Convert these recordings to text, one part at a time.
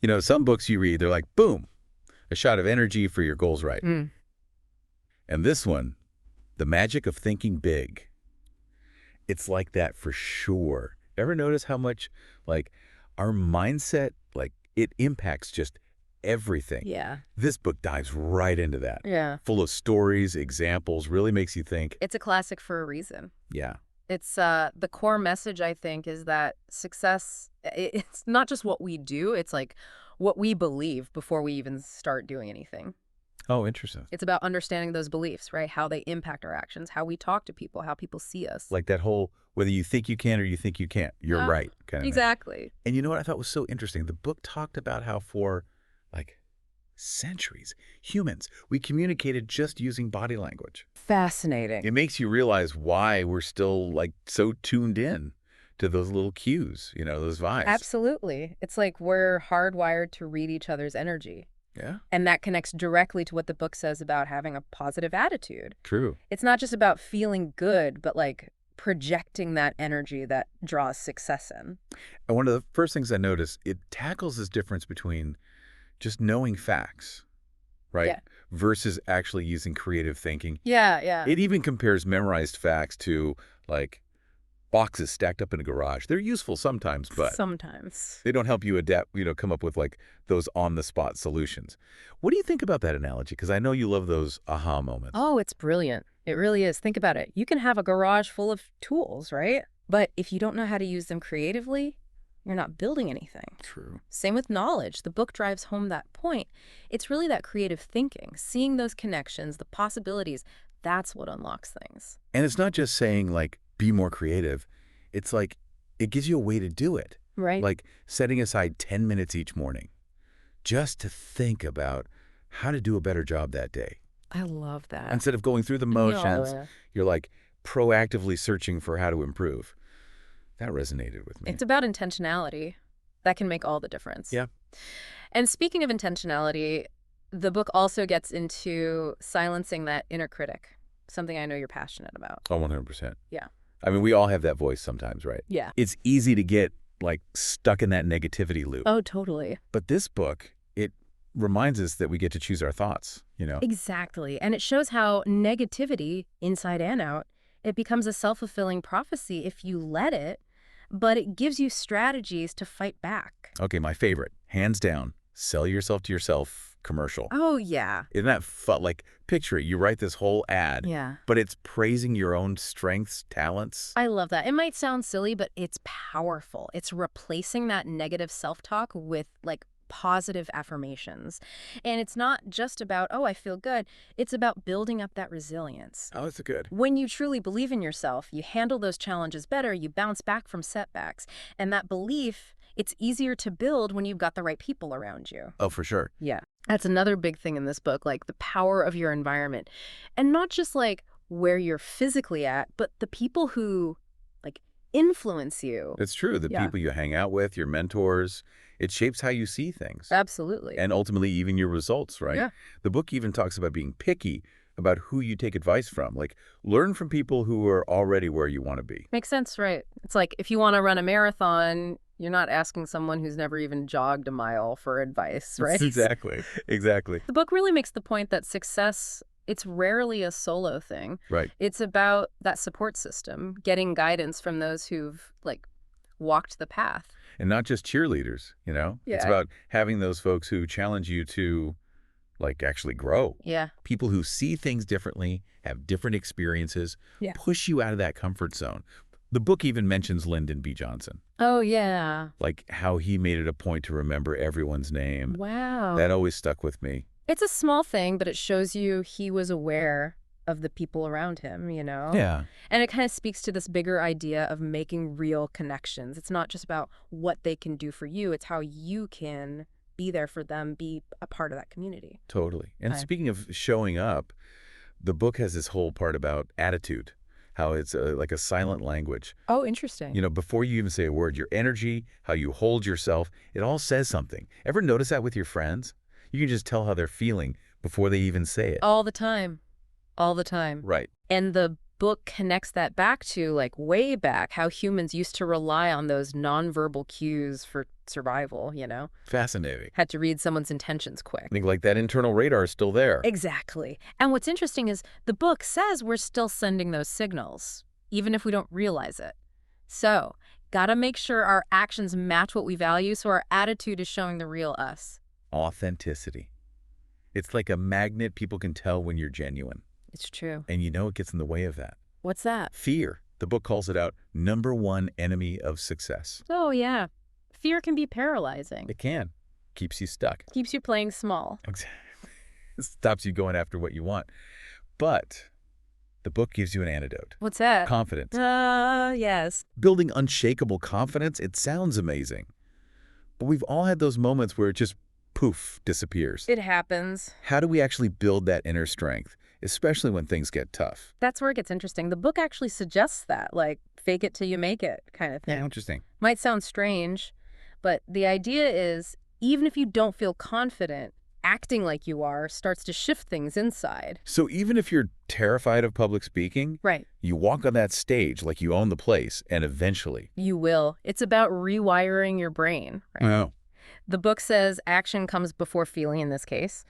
You know, some books you read, they're like, boom, a shot of energy for your goals right. Mm. And this one, The Magic of Thinking Big. It's like that for sure. Ever notice how much, like, our mindset, like, it impacts just everything? Yeah. This book dives right into that. Yeah. Full of stories, examples, really makes you think. It's a classic for a reason. Yeah. It's the core message, I think, is that success, it's not just what we do, it's like what we believe before we even start doing anything. Oh, interesting. It's about understanding those beliefs, right? How they impact our actions, how we talk to people, how people see us. Like that whole, whether you think you can or you think you can't, you're right kind of thing. Exactly. And you know what I thought was so interesting? The book talked about how for, like, centuries, humans, we communicated just using body language. Fascinating. It makes you realize why we're still, like, so tuned in to those little cues, you know, those vibes. Absolutely. It's like we're hardwired to read each other's energy. Yeah, And that connects directly to what the book says about having a positive attitude. true. It's not just about feeling good, but like projecting that energy that draws success in. And one of the first things I noticed, it tackles this difference between just knowing facts, right, Yeah. versus actually using creative thinking. Yeah, yeah. It even compares memorized facts to, like, boxes stacked up in a garage. They're useful sometimes, but Sometimes. they don't help you adapt, you know, come up with, like, those on-the-spot solutions. What do you think about that analogy? Because I know you love those aha moments. Oh, it's brilliant. It really is. Think about it. You can have a garage full of tools, right? But if you don't know how to use them creatively, you're not building anything. True. Same with knowledge. The book drives home that point. It's really that creative thinking, seeing those connections, the possibilities. That's what unlocks things. And it's not just saying, like, be more creative. It's like it gives you a way to do it. Right. Like setting aside 10 minutes each morning just to think about how to do a better job that day. I love that. Instead of going through the motions, you're like proactively searching for how to improve. That resonated with me. It's about intentionality. That can make all the difference. Yeah. And speaking of intentionality, the book also gets into silencing that inner critic, something I know you're passionate about. Oh, 100%. Yeah. I mean, we all have that voice sometimes, right? Yeah. It's easy to get, like, stuck in that negativity loop. Oh, totally. But this book, it reminds us that we get to choose our thoughts, you know? Exactly. And it shows how negativity, inside and out, it becomes a self-fulfilling prophecy if you let it, but it gives you strategies to fight back. Okay, my favorite, hands down, sell yourself to yourself commercial. Oh, yeah. Isn't that fun? Like, picture it. You write this whole ad, Yeah. but it's praising your own strengths, talents. I love that. It might sound silly, but it's powerful. It's replacing that negative self-talk with, like, positive affirmations. And it's not just about, oh, I feel good. It's about building up that resilience. Oh, that's good. When you truly believe in yourself, you handle those challenges better, you bounce back from setbacks. And that belief, it's easier to build when you've got the right people around you. Oh, for sure. Yeah. That's another big thing in this book, like the power of your environment. And not just like where you're physically at, but the people who like influence you. It's true. The Yeah. people you hang out with, your mentors, it shapes how you see things. Absolutely. And ultimately, even your results, right? Yeah. The book even talks about being picky about who you take advice from. Like, learn from people who are already where you want to be. Makes sense, right? It's like if you want to run a marathon, you're not asking someone who's never even jogged a mile for advice, right? Exactly. Exactly. The book really makes the point that success, it's rarely a solo thing. Right. It's about that support system, getting guidance from those who've like walked the path. And not just cheerleaders, you know? It's Yeah. about having those folks who challenge you to, like, actually grow. Yeah. People who see things differently, have different experiences, Yeah. push you out of that comfort zone. The book even mentions Lyndon B. Johnson, Oh, yeah. like how he made it a point to remember everyone's name. Wow. That always stuck with me. It's a small thing, but it shows you he was aware of the people around him, you know? Yeah. And it kind of speaks to this bigger idea of making real connections. It's not just about what they can do for you, it's how you can be there for them, be a part of that community. Totally. And Right. speaking of showing up, the book has this whole part about attitude, how it's like a silent language. Oh, interesting. You know, before you even say a word, your energy, how you hold yourself, it all says something. Ever notice that with your friends? You can just tell how they're feeling before they even say it. All the time. All the time. Right. And the book connects that back to, like, way back, how humans used to rely on those nonverbal cues for survival, you know? Fascinating. Had to read someone's intentions I quick. think like that internal radar is still there. Exactly. And what's interesting is the book says we're still sending those signals, even if we don't realize it. So, gotta make sure our actions match what we value so our attitude is showing the real us. Authenticity. It's like a magnet. People can tell when you're genuine. It's true. And you know it gets in the way of that. What's that? Fear. The book calls it out, #1 enemy of success. Oh, yeah. Fear can be paralyzing. It can. Keeps you stuck. Keeps you playing small. Exactly. It stops you going after what you want. But the book gives you an antidote. What's that? Confidence. Yes. Building unshakable confidence, it sounds amazing. But we've all had those moments where it just, poof, disappears. It happens. How do we actually build that inner strength, especially when things get tough? That's where it gets interesting. The book actually suggests that, like, fake it till you make it kind of thing. Yeah, interesting. Might sound strange, but the idea is even if you don't feel confident, acting like you are starts to shift things inside. So even if you're terrified of public speaking, Right. you walk on that stage like you own the place, and eventually... You will. It's about rewiring your brain. Right? Oh. The book says action comes before feeling in this case.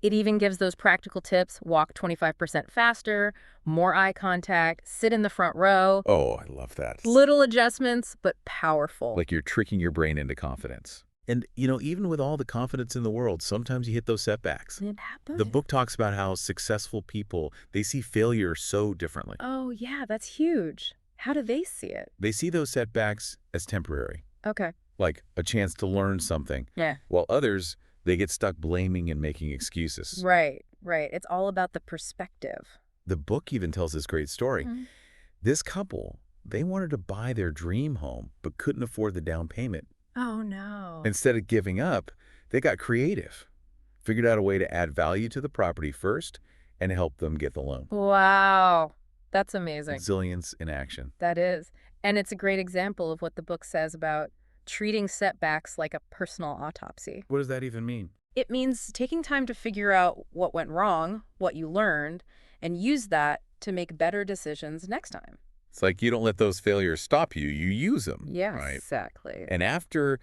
It even gives those practical tips: walk 25% faster, more eye contact, sit in the front row. Oh, I love that. Little adjustments, but powerful. Like you're tricking your brain into confidence. And, even with all the confidence in the world, sometimes you hit those setbacks. It happens. The book talks about how successful people, they see failure so differently. Oh, yeah, that's huge. How do they see it? They see those setbacks as temporary, Okay. like a chance to learn something, Yeah. while others, they get stuck blaming and making excuses. Right. It's all about the perspective. The book even tells this great story. Mhm. This couple, they wanted to buy their dream home, but couldn't afford the down payment. Oh, no. Instead of giving up, they got creative, figured out a way to add value to the property first, and help them get the loan. Wow. That's amazing. Resilience in action. That is. And it's a great example of what the book says about treating setbacks like a personal autopsy. What does that even mean? It means taking time to figure out what went wrong, what you learned, and use that to make better decisions next time. It's like you don't let those failures stop you, you use them. Yeah, Right? exactly. And after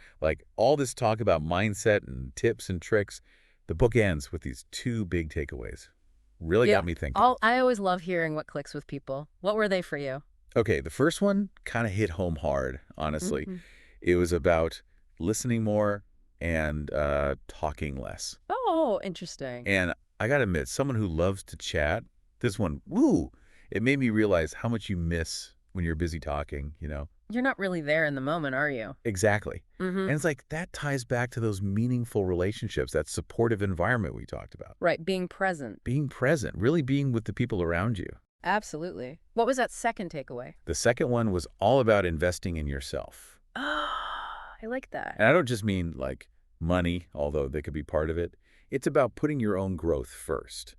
all this talk about mindset and tips and tricks, the book ends with these 2 big takeaways. Really got me thinking. I always love hearing what clicks with people. What were they for you? Okay, the first one kind of hit home hard, honestly. Mhm. It was about listening more and talking less. Oh, interesting. And I got to admit, someone who loves to chat, this one, woo, it made me realize how much you miss when you're busy talking, You're not really there in the moment, are you? Exactly. Mm-hmm. And it's like that ties back to those meaningful relationships, that supportive environment we talked about. Right, being present. Being present, really being with the people around you. Absolutely. What was that second takeaway? The second one was all about investing in yourself. Oh, I like that. And I don't just mean like money, although they could be part of it. It's about putting your own growth first,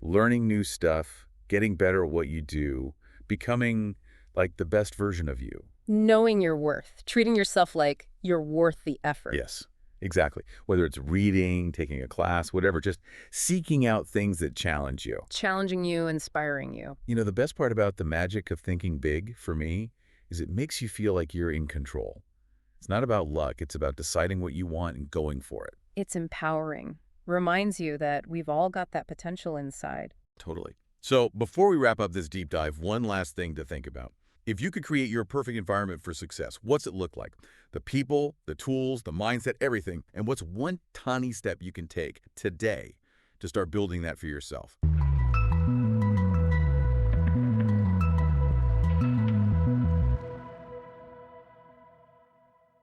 learning new stuff, getting better at what you do, becoming like the best version of you. Knowing your worth, treating yourself like you're worth the effort. Yes, exactly. Whether it's reading, taking a class, whatever, just seeking out things that challenge you. Challenging you, inspiring you. The best part about the magic of thinking big for me is it makes you feel like you're in control. It's not about luck. It's about deciding what you want and going for it. It's empowering. Reminds you that we've all got that potential inside. Totally. So before we wrap up this deep dive, one last thing to think about. If you could create your perfect environment for success, what's it look like? The people, the tools, the mindset, everything. And what's one tiny step you can take today to start building that for yourself?